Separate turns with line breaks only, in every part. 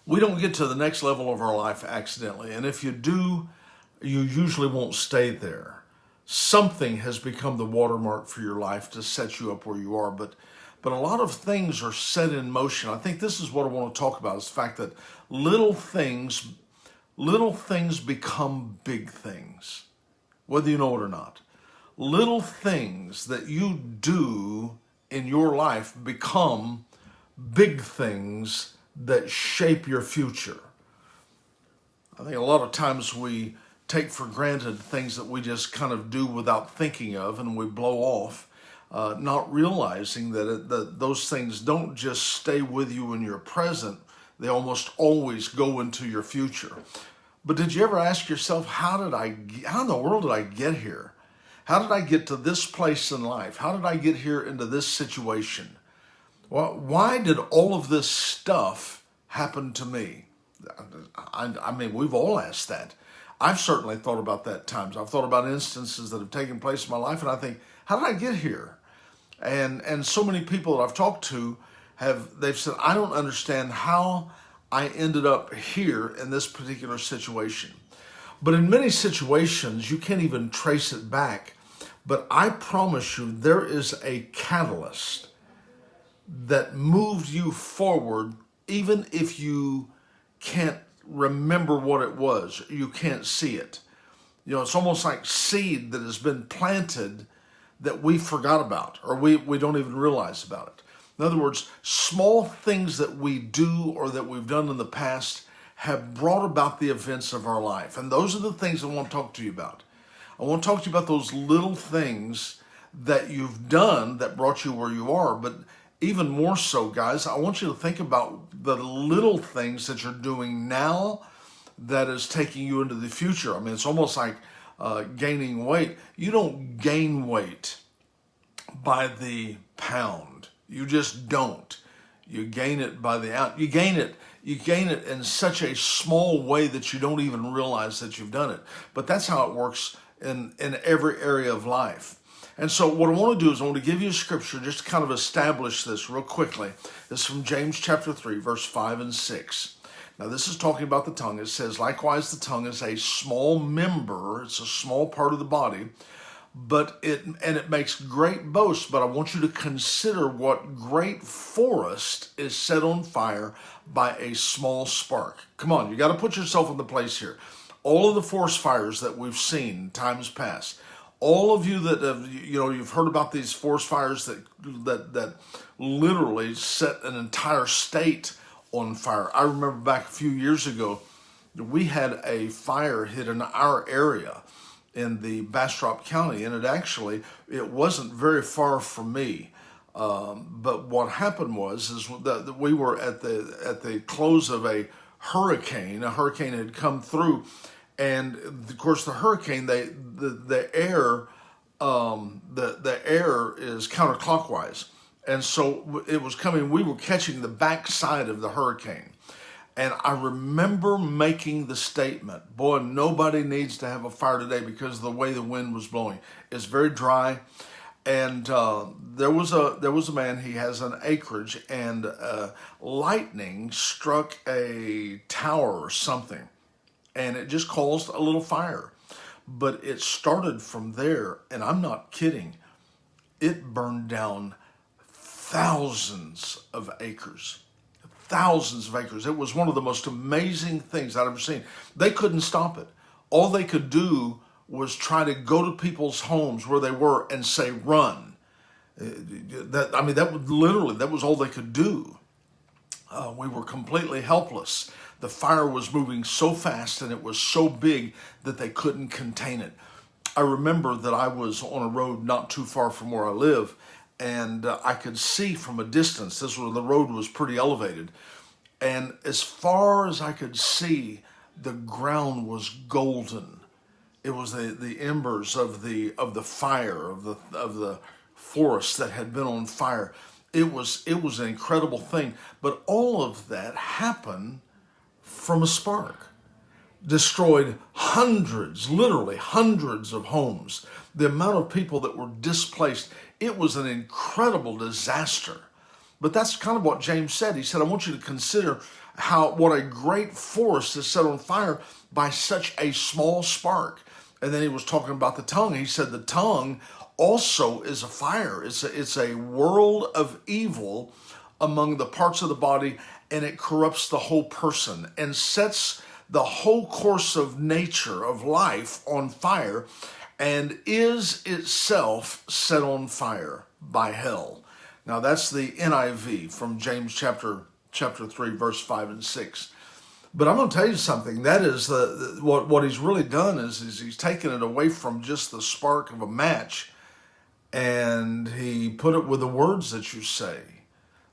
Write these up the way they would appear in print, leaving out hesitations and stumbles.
We don't get to the next level of our life accidentally. And if you do, you usually won't stay there. Something has become the watermark for your life to set you up where you are. But a lot of things are set in motion. I think this is what I want to talk about, is the fact that little things become big things, whether you know it or not. Little things that you do in your life become big things that shape your future. I think a lot of times we take for granted things that we just kind of do without thinking of, and we blow off, not realizing that those things don't just stay with you in your present, they almost always go into your future. But did you ever ask yourself, how in the world did I get here? How did I get to this place in life? How did I get here into this situation? Well, why did all of this stuff happen to me? I mean, we've all asked that. I've certainly thought about that times. I've thought about instances that have taken place in my life, and I think, how did I get here? And so many people that I've talked to they've said, I don't understand how I ended up here in this particular situation. But in many situations, you can't even trace it back. But I promise you, there is a catalyst that moved you forward, even if you can't remember what it was, you can't see it. You know, it's almost like seed that has been planted that we forgot about, or we don't even realize about it. In other words, small things that we do or that we've done in the past have brought about the events of our life. And those are the things I want to talk to you about. I want to talk to you about those little things that you've done that brought you where you are. But even more so, guys, I want you to think about the little things that you're doing now that is taking you into the future. I mean, it's almost like gaining weight. You don't gain weight by the pound. You just don't. You gain it by the ounce. You gain it in such a small way that you don't even realize that you've done it. But that's how it works in every area of life. And so what I want to do is I want to give you a scripture just to kind of establish this real quickly. This is from James chapter 3, verse 5 and 6. Now this is talking about the tongue. It says, likewise the tongue is a small member. It's a small part of the body, but it makes great boast. But I want you to consider what great forest is set on fire by a small spark. Come on, you got to put yourself in the place here. All of the forest fires that we've seen in times past, all of you that have, you've heard about these forest fires that literally set an entire state on fire. I remember back a few years ago, we had a fire hit in our area in the Bastrop County, and it wasn't very far from me. But what happened was that we were at the close of a hurricane. A hurricane had come through, and of course the hurricane, the air is counterclockwise, and so it was coming. We were catching the backside of the hurricane. And I remember making the statement, boy, nobody needs to have a fire today because of the way the wind was blowing. It's very dry. And there was a man, he has an acreage, and lightning struck a tower or something. And it just caused a little fire. But it started from there, and I'm not kidding. It burned down thousands of acres. Thousands of acres. It was one of the most amazing things I've ever seen. They couldn't stop it. All they could do was try to go to people's homes where they were and say, run. That was all they could do. We were completely helpless. The fire was moving so fast and it was so big that they couldn't contain it. I remember that I was on a road not too far from where I live, and I could see from a distance. The road was pretty elevated, and as far as I could see, the ground was golden. It was the embers of the fire of the forest that had been on fire. It was an incredible thing, but all of that happened from a spark. Destroyed literally hundreds of homes. The amount of people that were displaced, it was an incredible disaster. But that's kind of what James said. He said, I want you to consider what a great forest is set on fire by such a small spark. And then he was talking about the tongue. He said the tongue also is a fire. It's a world of evil among the parts of the body, and it corrupts the whole person and sets the whole course of nature, of life, on fire, and is itself set on fire by hell. Now that's the NIV from James chapter 3, verse 5 and 6. But I'm going to tell you something. That is what he's really done is he's taken it away from just the spark of a match, and he put it with the words that you say.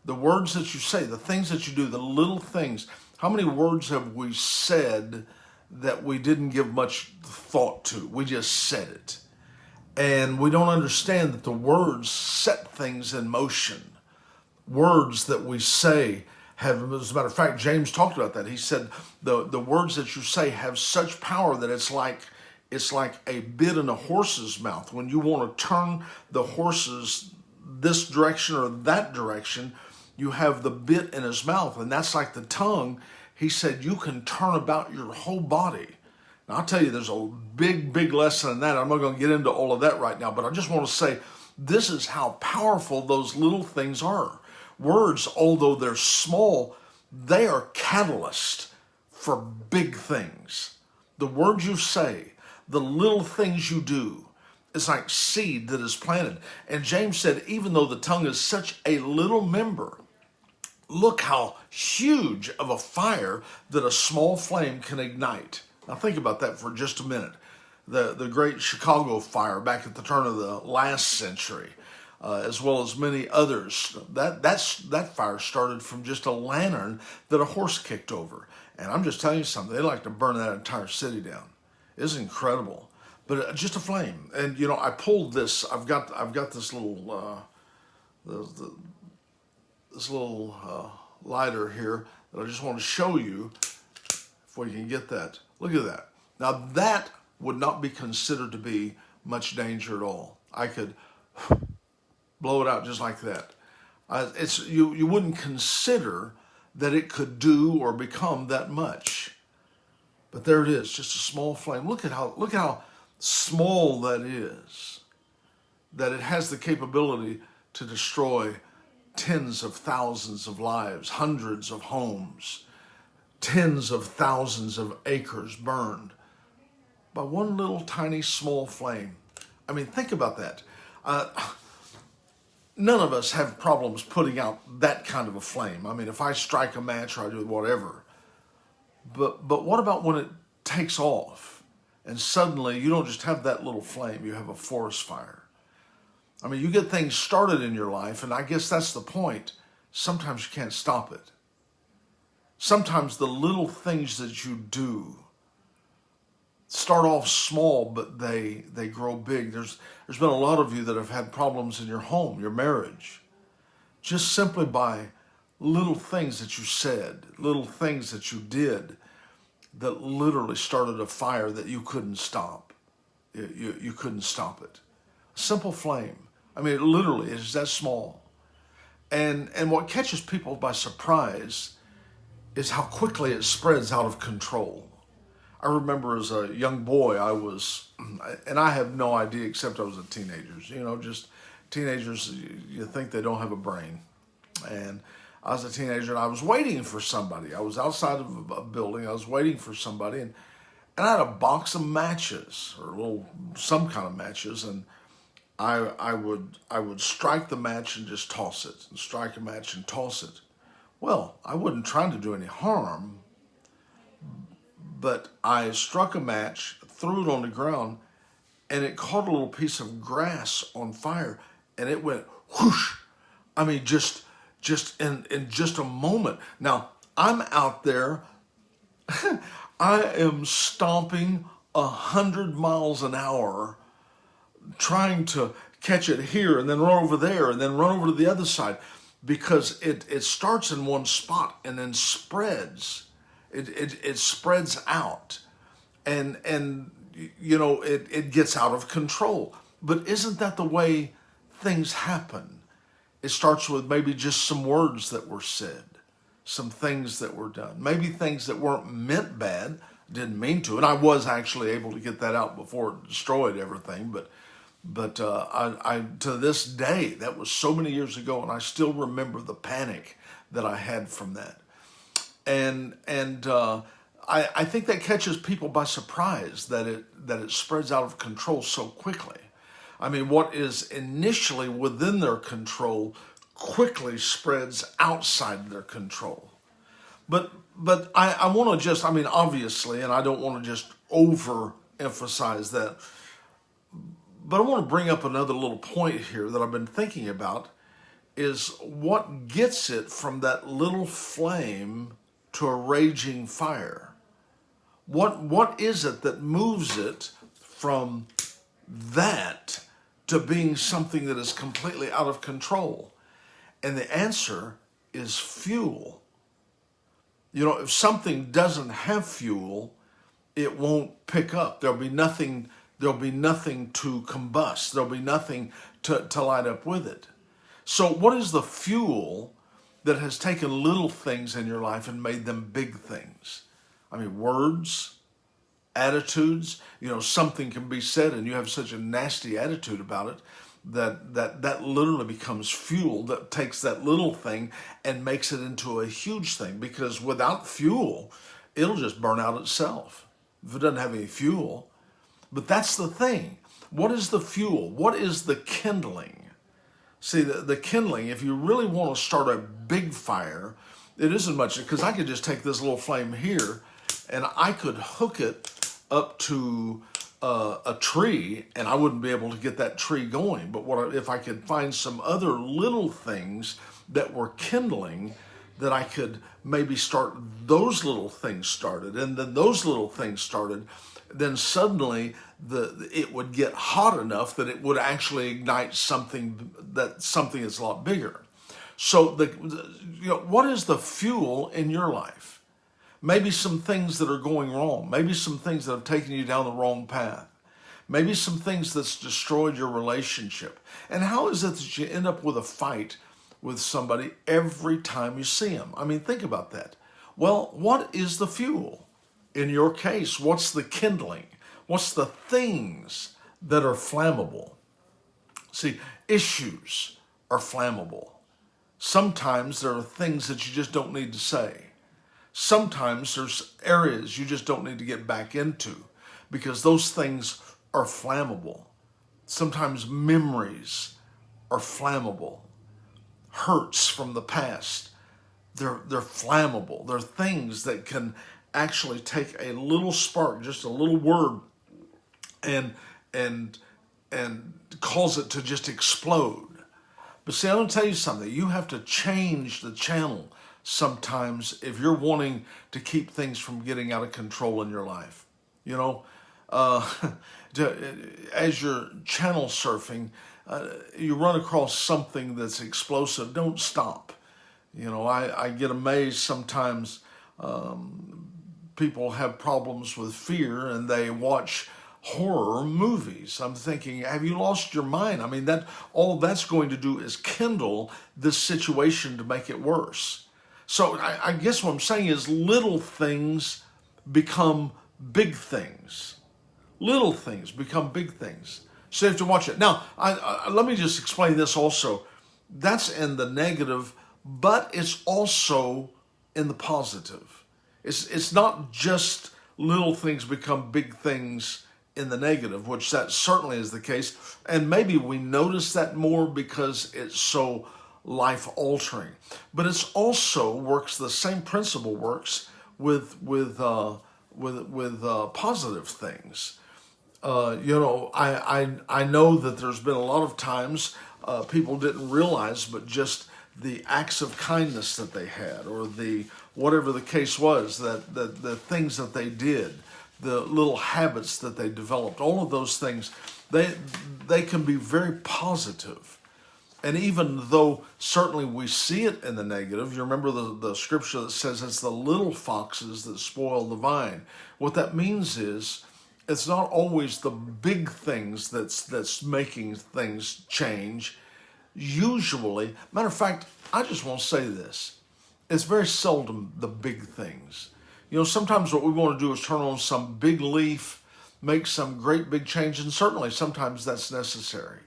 The words that you say, the things that you do, the little things. How many words have we said that we didn't give much thought to? We just said it. And we don't understand that the words set things in motion. Words that we say have, as a matter of fact, James talked about that. He said the words that you say have such power that it's like a bit in a horse's mouth. When you want to turn the horses this direction or that direction, you have the bit in his mouth, and that's like the tongue. He said you can turn about your whole body. Now, I'll tell you, there's a big lesson in that. I'm not going to get into all of that right now, but I just want to say this is how powerful those little things are. Words, although they're small, they are catalyst for big things. The words you say, the little things you do, it's like seed that is planted. And James said, even though the tongue is such a little member, look how huge of a fire that a small flame can ignite. Now think about that for just a minute. The great Chicago fire back at the turn of the last century, as well as many others. That fire started from just a lantern that a horse kicked over. And I'm just telling you something, they like to burn that entire city down. It's incredible. But just a flame. And you know, I pulled this, I've got this little lighter here that I just want to show you if we can get that. Look at that. Now that would not be considered to be much danger at all. I could blow it out just like that. You wouldn't consider that it could do or become that much. But there it is, just a small flame. Look how small that is. That it has the capability to destroy tens of thousands of lives, hundreds of homes, tens of thousands of acres burned by one little tiny small flame. I mean, think about that. None of us have problems putting out that kind of a flame. I mean, if I strike a match or I do whatever. But what about when it takes off and suddenly you don't just have that little flame, you have a forest fire? I mean, you get things started in your life, and I guess that's the point. Sometimes you can't stop it. Sometimes the little things that you do start off small, but they grow big. There's been a lot of you that have had problems in your home, your marriage, just simply by little things that you said, little things that you did that literally started a fire that you couldn't stop. You couldn't stop it. A simple flame. I mean, it literally is that small. And what catches people by surprise is how quickly it spreads out of control. I remember as a young boy, and I have no idea except I was a teenager. You know, just teenagers, you think they don't have a brain. And I was a teenager and I was waiting for somebody. I was outside of a building. I was waiting for somebody, and I had a box of matches or some kind of matches, and I would strike the match and just toss it, and strike a match and toss it. Well, I wasn't trying to do any harm, but I struck a match, threw it on the ground, and it caught a little piece of grass on fire, and it went whoosh. I mean, just in just a moment. Now, I'm out there, I am stomping 100 miles an hour, trying to catch it here and then run over there and then run over to the other side, because it starts in one spot and then spreads. It spreads out, and you know, it gets out of control. But isn't that the way things happen? It starts with maybe just some words that were said. some things that were done, maybe things that weren't meant bad, didn't mean to, and I was actually able to get that out before it destroyed everything. But I to this day, that was so many years ago, and I still remember the panic that I had from that. I think that catches people by surprise, that it spreads out of control so quickly. I mean, what is initially within their control quickly spreads outside their control. But I want to just, I mean, obviously, and I don't want to just overemphasize that, but I want to bring up another little point here that I've been thinking about, is what gets it from that little flame to a raging fire? What is it that moves it from that to being something that is completely out of control? And the answer is fuel. You know, if something doesn't have fuel, it won't pick up. There'll be nothing to combust. There'll be nothing to light up with it. So what is the fuel that has taken little things in your life and made them big things? I mean, words, attitudes. You know, something can be said and you have such a nasty attitude about it that literally becomes fuel that takes that little thing and makes it into a huge thing. Because without fuel, it'll just burn out itself if it doesn't have any fuel. But that's the thing. What is the fuel? What is the kindling? See, the kindling, if you really want to start a big fire, it isn't much, because I could just take this little flame here and I could hook it up to a tree, and I wouldn't be able to get that tree going. But if I could find some other little things that were kindling, that I could maybe start those little things started, and then those little things started, then suddenly it would get hot enough that it would actually ignite something that's a lot bigger. So what is the fuel in your life? Maybe some things that are going wrong. Maybe some things that have taken you down the wrong path. Maybe some things that's destroyed your relationship. And how is it that you end up with a fight with somebody every time you see them? I mean, think about that. Well, what is the fuel? In your case, what's the kindling? What's the things that are flammable? See, issues are flammable. Sometimes there are things that you just don't need to say. Sometimes there's areas you just don't need to get back into, because those things are flammable. Sometimes memories are flammable. Hurts from the past, they're flammable. They're things that can actually take a little spark, just a little word, and cause it to just explode. But see, I'm going to tell you something. You have to change the channel sometimes if you're wanting to keep things from getting out of control in your life. You know, as you're channel surfing, you run across something that's explosive, don't stop. You know, I get amazed sometimes. People have problems with fear and they watch horror movies. I'm thinking, have you lost your mind? I mean, all that's going to do is kindle this situation to make it worse. So I guess what I'm saying is, little things become big things. Little things become big things. So you have to watch it. Now, let me just explain this also. That's in the negative, but it's also in the positive. It's not just little things become big things in the negative, which that certainly is the case. And maybe we notice that more because it's so life altering. But it's also works, the same principle works with positive things. I know that there's been a lot of times people didn't realize, but just the acts of kindness that they had, or the whatever the case was, that the things that they did, the little habits that they developed, all of those things, they can be very positive. And even though certainly we see it in the negative, you remember the scripture that says it's the little foxes that spoil the vine. What that means is, it's not always the big things that's making things change. Usually, matter of fact, I just want to say this. It's very seldom the big things. Sometimes what we want to do is turn on some big leaf, make some great big change, and certainly sometimes that's necessary.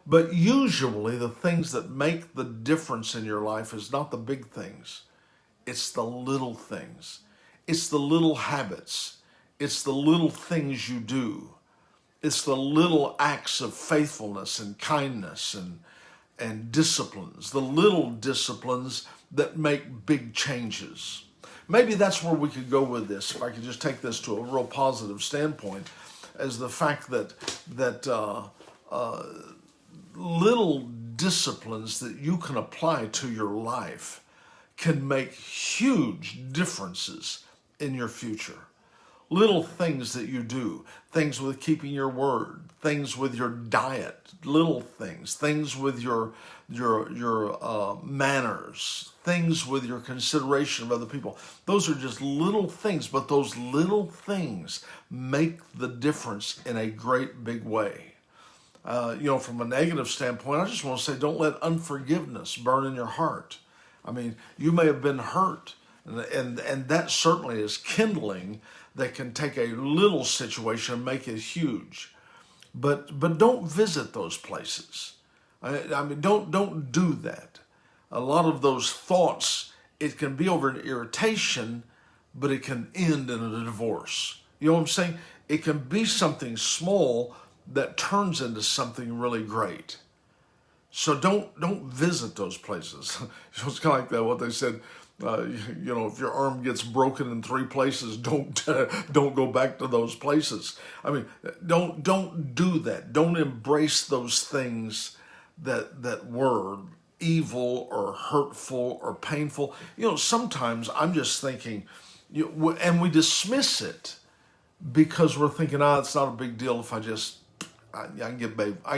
But usually the things that make the difference in your life is not the big things. It's the little things. It's the little habits. It's the little things you do. It's the little acts of faithfulness and kindness and disciplines, the little disciplines that make big changes. Maybe that's where we could go with this, if I could just take this to a real positive standpoint, as the fact that little disciplines that you can apply to your life can make huge differences in your future. Little things that you do, things with keeping your word, things with your diet, little things with your manners, things with your consideration of other people. Those are just little things, but those little things make the difference in a great big way. From a negative standpoint, I just want to say, don't let unforgiveness burn in your heart. I mean, you may have been hurt, and that certainly is kindling that can take a little situation and make it huge. But don't visit those places. I mean, don't do that. A lot of those thoughts, it can be over an irritation, but it can end in a divorce. You know what I'm saying? It can be something small that turns into something really great. So don't visit those places. It's kind of like that, what they said, if your arm gets broken in 3 places, don't go back to those places. I mean, don't do that. Don't embrace those things that were evil or hurtful or painful. Sometimes I'm just thinking, and we dismiss it because we're thinking, it's not a big deal if I can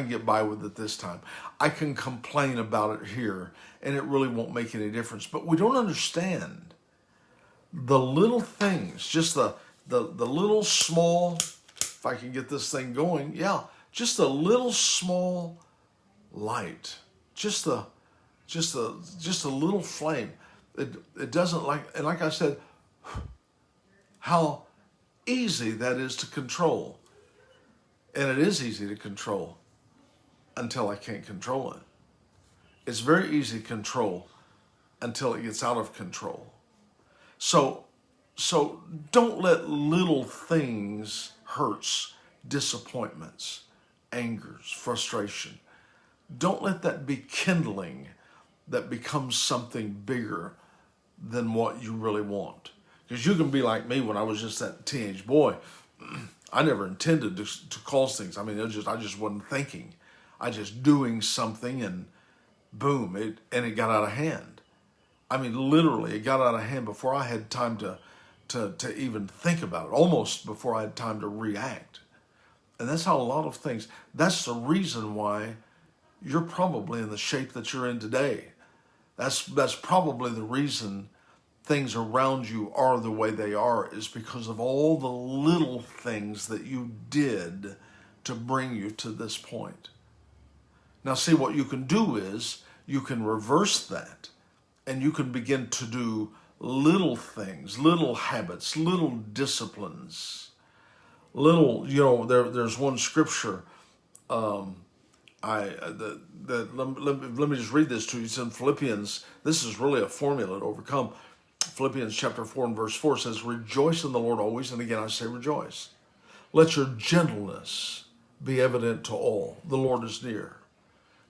get by with it this time. I can complain about it here, and it really won't make any difference. But we don't understand the little things, just the little small. If I can get this thing going, just a little small light, just a little flame. It doesn't and like I said, how easy that is to control. And it is easy to control until I can't control it. It's very easy to control until it gets out of control. So don't let little things, hurts, disappointments, angers, frustration, don't let that be kindling that becomes something bigger than what you really want. Because you can be like me when I was just that teenage boy. I never intended to cause things. I mean, I just wasn't thinking. I just doing something, and boom, it got out of hand. I mean, literally, it got out of hand before I had time to even think about it, almost before I had time to react. And that's how a lot of things, that's the reason why you're probably in the shape that you're in today. That's probably the reason things around you are the way they are, is because of all the little things that you did to bring you to this point. Now, see, what you can do is you can reverse that, and you can begin to do little things, little habits, little disciplines, there's one scripture, let me just read this to you. It's in Philippians. This is really a formula to overcome. Philippians chapter 4 and verse 4 says, "Rejoice in the Lord always," and again I say rejoice. "Let your gentleness be evident to all. The Lord is near.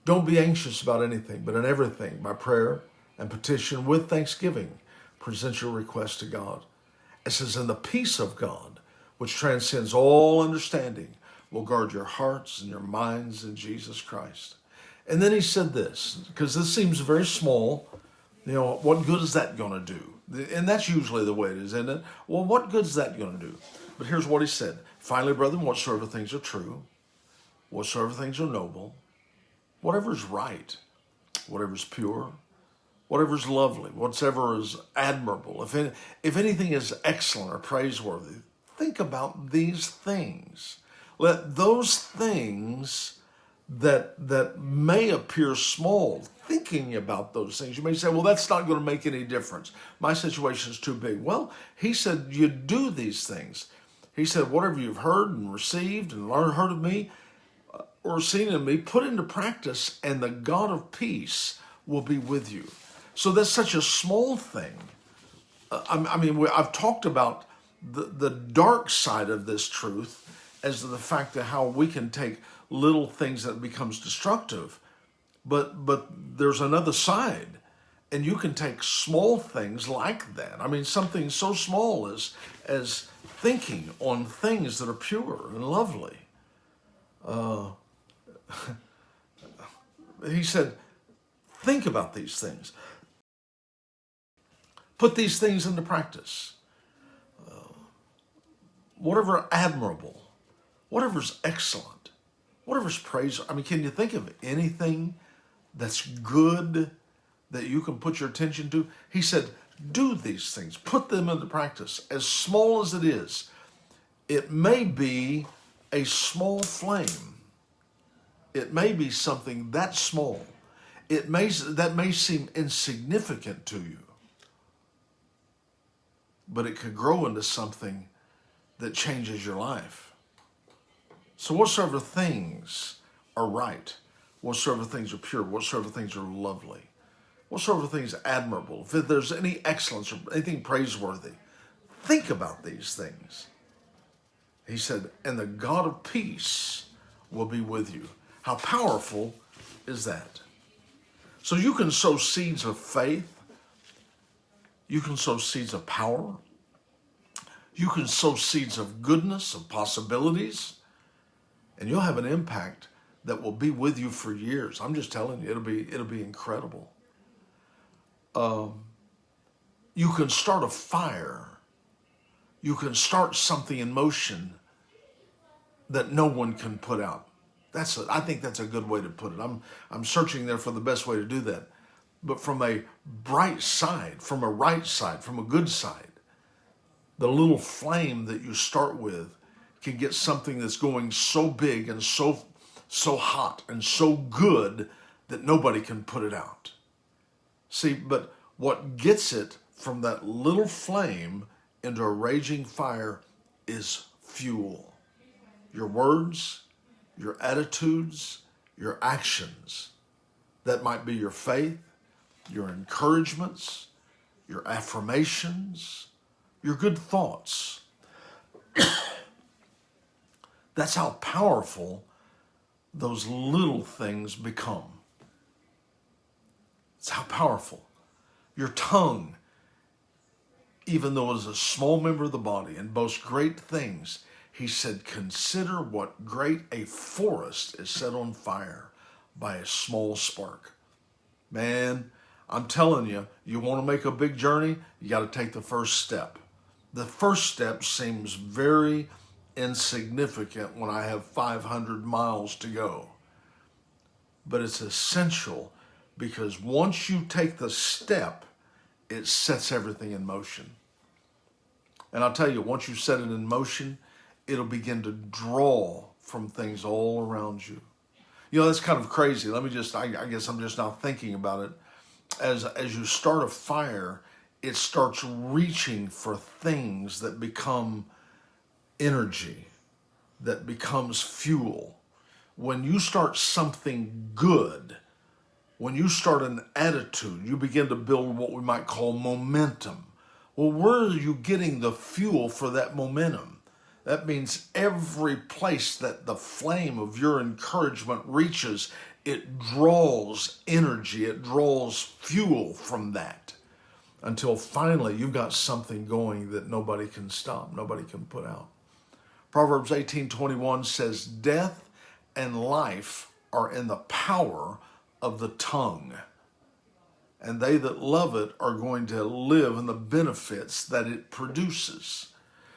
Don't be anxious about anything, but in everything, by prayer and petition with thanksgiving, present your request to God." It says, "And the peace of God, which transcends all understanding, will guard your hearts and your minds in Jesus Christ." And then he said this, because this seems very small. What good is that going to do? And that's usually the way it is, isn't it? Well, what good is that going to do? But here's what he said. "Finally, brethren, whatsoever things are true, whatsoever things are noble, whatever is right, whatever is pure, whatever is lovely, whatever is admirable, if anything is excellent or praiseworthy, think about these things. Let those things that may appear small, thinking about those things. You may say, well, that's not going to make any difference. My situation is too big. Well, he said, you do these things. He said, whatever you've heard and received and heard of me or seen in me, put into practice, and the God of peace will be with you. So that's such a small thing. I've talked about the dark side of this truth as to the fact that how we can take little things that becomes destructive, but there's another side, and you can take small things like that. I mean, something so small as thinking on things that are pure and lovely. He said, think about these things. Put these things into practice. Whatever admirable, whatever's excellent, whatever's praise. I mean, can you think of anything that's good that you can put your attention to? He said, do these things. Put them into practice. As small as it is, it may be a small flame. It may be something that small. That may seem insignificant to you, but it could grow into something that changes your life. So whatsoever things are right, whatsoever things are pure, whatsoever things are lovely, whatsoever things are admirable, if there's any excellence or anything praiseworthy, think about these things. He said, and the God of peace will be with you. How powerful is that? So you can sow seeds of faith. You can sow seeds of power. You can sow seeds of goodness, of possibilities, and you'll have an impact that will be with you for years. I'm just telling you, it'll be incredible. You can start a fire. You can start something in motion that no one can put out. I think that's a good way to put it. I'm searching there for the best way to do that. But from a bright side, from a right side, from a good side, the little flame that you start with can get something that's going so big and so hot and so good that nobody can put it out. See, but what gets it from that little flame into a raging fire is fuel. Your words, your attitudes, your actions. That might be your faith, your encouragements, your affirmations, your good thoughts. That's how powerful those little things become. It's how powerful. Your tongue, even though it is a small member of the body and boasts great things, he said, consider what great a forest is set on fire by a small spark. Man, I'm telling you, you want to make a big journey, you got to take the first step. The first step seems very insignificant when I have 500 miles to go. But it's essential, because once you take the step, it sets everything in motion. And I'll tell you, once you set it in motion, it'll begin to draw from things all around you. You know, that's kind of crazy. I guess I'm just now thinking about it. As you start a fire, it starts reaching for things that become energy, that becomes fuel. When you start something good, when you start an attitude, you begin to build what we might call momentum. Well, where are you getting the fuel for that momentum? That means every place that the flame of your encouragement reaches, it draws energy, it draws fuel from that, until finally you've got something going that nobody can stop, nobody can put out. Proverbs 18:21 says, death and life are in the power of the tongue, and they that love it are going to live in the benefits that it produces.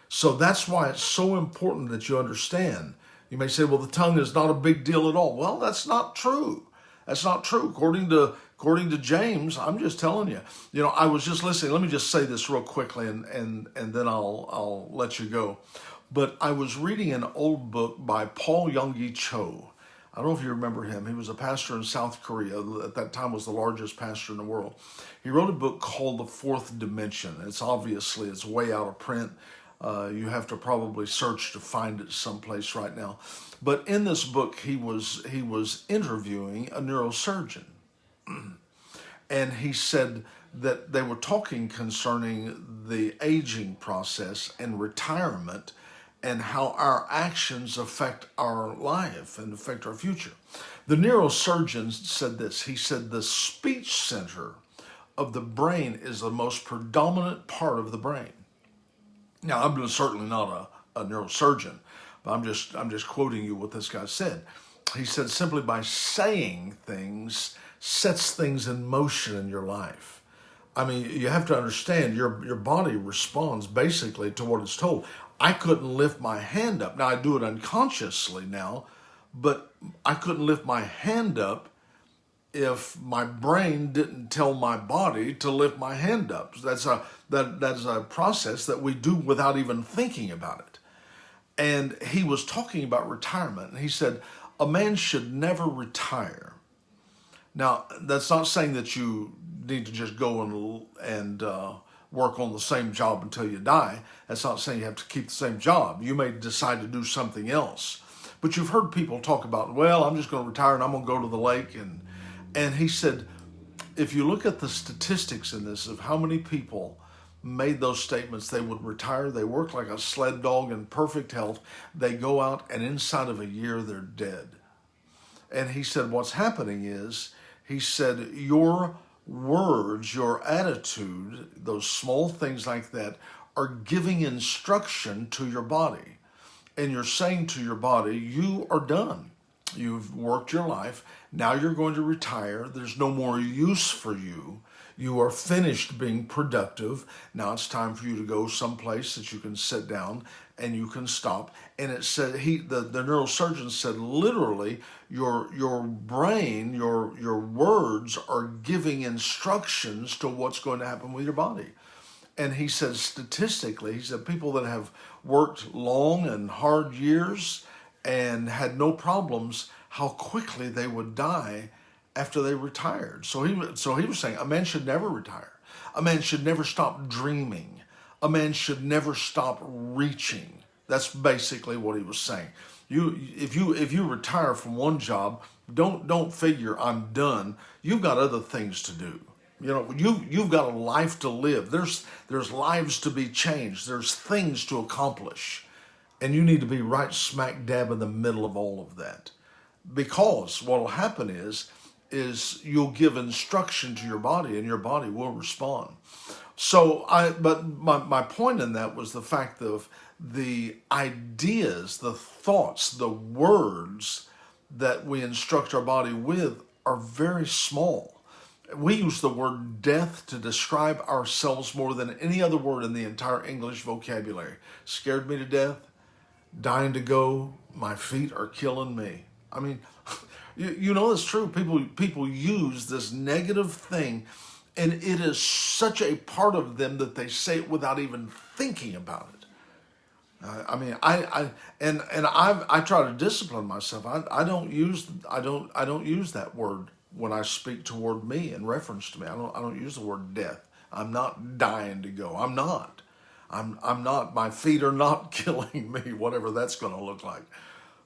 So that's why it's so important that you understand. You may say, well, the tongue is not a big deal at all. Well, that's not true. That's not true. According to James, I'm just telling you. You know, I was just listening. Let me just say this real quickly, and then I'll let you go. But I was reading an old book by Paul Yonggi Cho. I don't know if you remember him. He was a pastor in South Korea. At that time was the largest pastor in the world. He wrote a book called The Fourth Dimension. It's way out of print. You have to probably search to find it someplace right now. But in this book, he was interviewing a neurosurgeon. And he said that they were talking concerning the aging process and retirement and how our actions affect our life and affect our future. The neurosurgeon said this. He said the speech center of the brain is the most predominant part of the brain. Now, I'm certainly not a neurosurgeon, but I'm just quoting you what this guy said. He said simply by saying things sets things in motion in your life. I mean, you have to understand your body responds basically to what it's told. I couldn't lift my hand up. Now, I do it unconsciously now, but I couldn't lift my hand up if my brain didn't tell my body to lift my hand up. That's a process that we do without even thinking about it. And he was talking about retirement, and he said, a man should never retire. Now, that's not saying that you need to just go and work on the same job until you die. That's not saying you have to keep the same job. You may decide to do something else. But you've heard people talk about, well, I'm just going to retire and I'm going to go to the lake. And he said, if you look at the statistics in this of how many people made those statements, they would retire, they work like a sled dog in perfect health, they go out and inside of a year they're dead. And he said, what's happening is, he said, your words, your attitude, those small things like that are giving instruction to your body. And you're saying to your body, you are done. You've worked your life. Now you're going to retire. There's no more use for you. You are finished being productive. Now it's time for you to go someplace that you can sit down and you can stop. And it said, the neurosurgeon said, literally, your brain, your words are giving instructions to what's going to happen with your body. And he said, statistically, he said, people that have worked long and hard years and had no problems, how quickly they would die after they retired. So he was saying a man should never retire. A man should never stop dreaming. A man should never stop reaching. That's basically what he was saying. If you retire from one job, don't figure I'm done. You've got other things to do. You know, you've got a life to live. There's lives to be changed. There's things to accomplish. And you need to be right smack dab in the middle of all of that. Because what will happen is you'll give instruction to your body and your body will respond. But my point in that was the fact of the ideas, the thoughts, the words that we instruct our body with are very small. We use the word death to describe ourselves more than any other word in the entire English vocabulary. Scared me to death, dying to go, my feet are killing me. I mean, you know it's true. People use this negative thing, and it is such a part of them that they say it without even thinking about it. I try to discipline myself. I don't use that word when I speak toward me in reference to me. I don't use the word death. I'm not dying to go. I'm not. I'm not. My feet are not killing me. Whatever that's going to look like.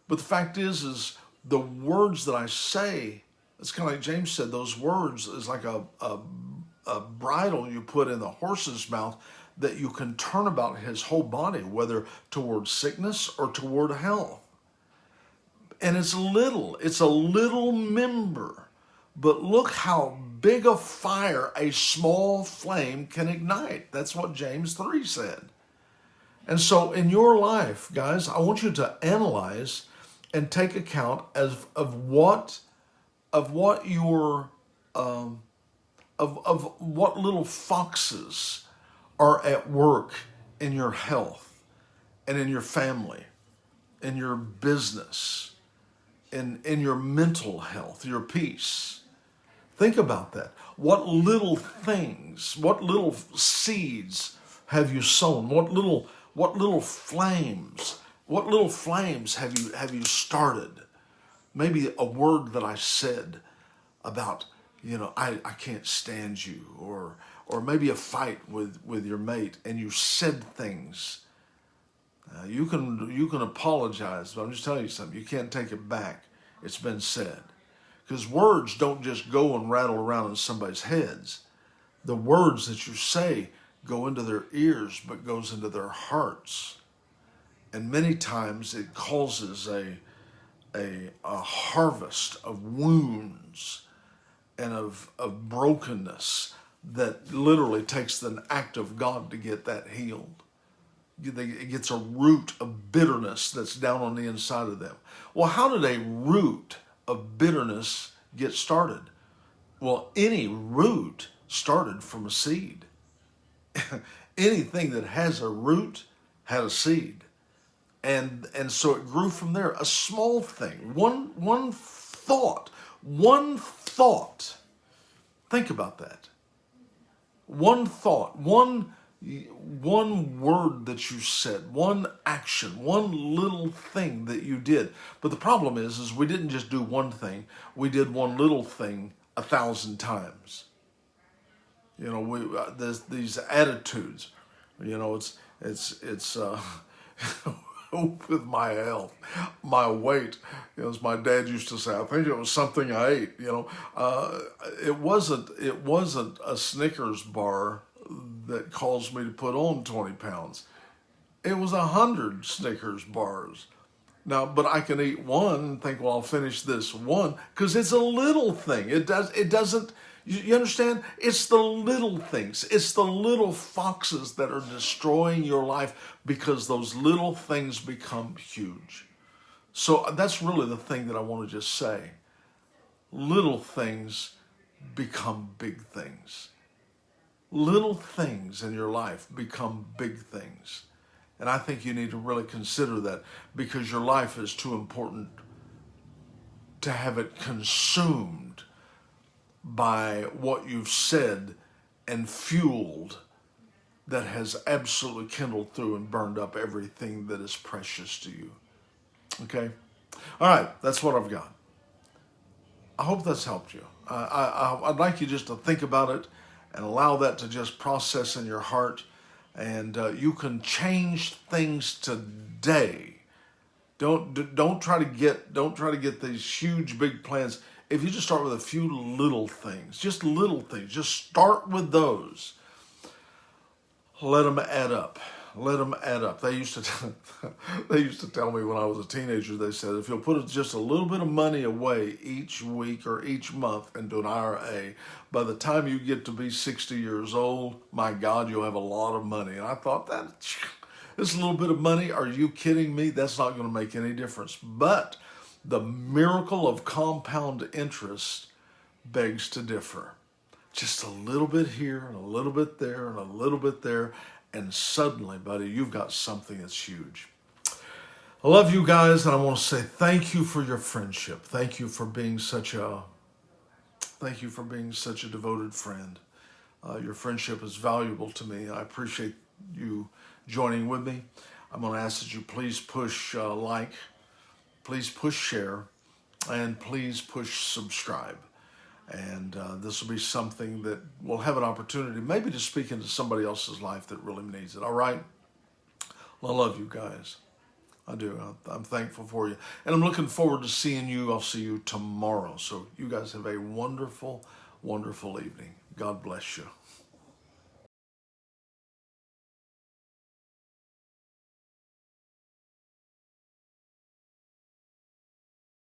But the fact is the words that I say. It's kind of like James said. Those words is like a bridle you put in the horse's mouth that you can turn about his whole body, whether toward sickness or toward health. And it's a little member, but look how big a fire a small flame can ignite. That's what James 3 said. And so in your life, guys, I want you to analyze and take account of what little foxes are at work in your health and in your family, in your business, in your mental health, your peace. Think about that. What little things, what little seeds have you sown? What little flames have you started? Maybe a word that I said about, I can't stand you, or maybe a fight with your mate, and you said things. You can apologize, but I'm just telling you something. You can't take it back. It's been said. Because words don't just go and rattle around in somebody's heads. The words that you say go into their ears, but goes into their hearts. And many times it causes a harvest of wounds and of brokenness that literally takes an act of God to get that healed. It gets a root of bitterness that's down on the inside of them. Well, how did a root of bitterness get started? Well, any root started from a seed. Anything that has a root had a seed. And so it grew from there. A small thing, one thought. Think about that. One thought, one word that you said, one action, one little thing that you did. But the problem is we didn't just do one thing. We did one little thing 1,000 times. There's these attitudes. It's with my health, my weight. As my dad used to say, I think it was something I ate. It wasn't a Snickers bar that caused me to put on 20 pounds. It was 100 Snickers bars. Now, but I can eat one and think, well, I'll finish this one, because it's a little thing. It doesn't, you understand? It's the little things. It's the little foxes that are destroying your life, because those little things become huge. So that's really the thing that I want to just say. Little things become big things. Little things in your life become big things. And I think you need to really consider that, because your life is too important to have it consumed by what you've said and fueled that has absolutely kindled through and burned up everything that is precious to you. Okay? All right, that's what I've got. I hope that's helped you. I'd like you just to think about it and allow that to just process in your heart. And you can change things today. Don't try to get these huge big plans. If you just start with a few little things, just start with those. Let them add up. They used to tell me when I was a teenager. They said, if you'll put just a little bit of money away each week or each month into an IRA, by the time you get to be 60 years old, my God, you'll have a lot of money. And I thought, this little bit of money, are you kidding me? That's not going to make any difference. But the miracle of compound interest begs to differ. Just a little bit here and a little bit there and a little bit there, and suddenly, buddy, you've got something that's huge. I love you guys, and I want to say thank you for your friendship. Thank you for being such a devoted friend. Your friendship is valuable to me. I appreciate you joining with me. I'm going to ask that you please push like, please push share, and please push subscribe. And this will be something that will have an opportunity maybe to speak into somebody else's life that really needs it. All right? Well, I love you guys. I do. I'm thankful for you. And I'm looking forward to seeing you. I'll see you tomorrow. So you guys have a wonderful, wonderful evening. God bless you.